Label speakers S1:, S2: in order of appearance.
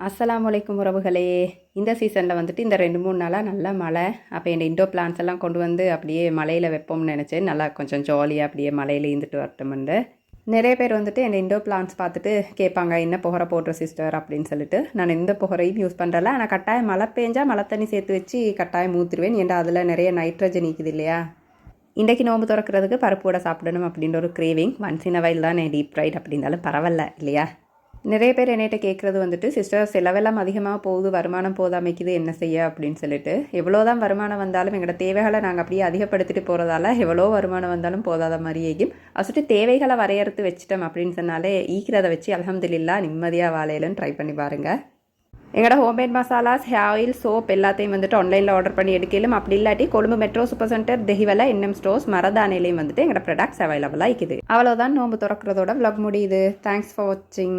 S1: அஸ்ஸலாமு அலைக்கும் உறவுகளே. இந்த சீசனில் வந்துட்டு இந்த 2-3 நாளாக நல்லா மழை. அப்போ என் இண்டோ பிளான்ஸ் எல்லாம் கொண்டு வந்து அப்படியே மலையில் வைப்போம்னு நினச்சேன். நல்லா கொஞ்சம் ஜாலியாக அப்படியே மலையில் இருந்துட்டு வரட்டும்ண்டு. நிறைய பேர் வந்துட்டு என் இண்டோ பிளான்ஸ் பார்த்துட்டு கேட்பாங்க, என்ன புகரை போடுற சிஸ்டர் அப்படின்னு சொல்லிட்டு. நான் எந்த புகரையும் யூஸ் பண்ணுறல. ஆனால் கட்டாயம் மழை பெஞ்சால் மழை தண்ணி சேர்த்து வச்சு கட்டாயம் ஊற்றிடுவேன். ஏன்டா அதில் நிறைய நைட்ரஜன் இருக்குது இல்லையா. இன்றைக்கி நோம்பு திறக்கிறதுக்கு பருப்பு வடை சாப்பிடணும் அப்படின்ற ஒரு craving. Once in a while தான் டீப் ஃப்ரைட் அப்படின்னாலும் பரவாயில்ல இல்லையா. நிறைய பேர் என்னிட்ட கேட்குறது வந்துட்டு, சிஸ்டர் செலவெல்லாம் அதிகமாக போகுது, வருமானம் போதாமைக்குது, என்ன செய்ய அப்படின்னு சொல்லிட்டு. எவ்வளோதான் வருமானம் வந்தாலும் எங்களோட தேவைகளை நாங்கள் அப்படியே அதிகப்படுத்திட்டு போகிறதால எவ்வளோ வருமானம் வந்தாலும் போதாத மாதிரியும் அசுட்டு தேவைகளை வரையறுத்து வச்சிட்டோம் அப்படின்னு சொன்னாலே ஈக்கிறத வச்சு அல்ஹம்துலில்லாஹ் நிம்மதியாக வாழையிலன்னு ட்ரை பண்ணி பாருங்கள். எங்களோட homemade masalas, hair oil, soap எல்லாத்தையும் வந்துட்டு ஆன்லைனில் ஆர்டர் பண்ணி எடுக்கலும். அப்படி இல்லாட்டி Colombo metro super centre, Dehiwala, NM stores, மரதானிலையும் வந்துட்டு எங்களோட ப்ராடக்ட்ஸ் அவைலபிளாக இருக்குது. அவ்வளோதான் நோம்பு திறக்கிறதோட vlog முடியுது. தேங்க்ஸ் ஃபார் வாட்சிங்.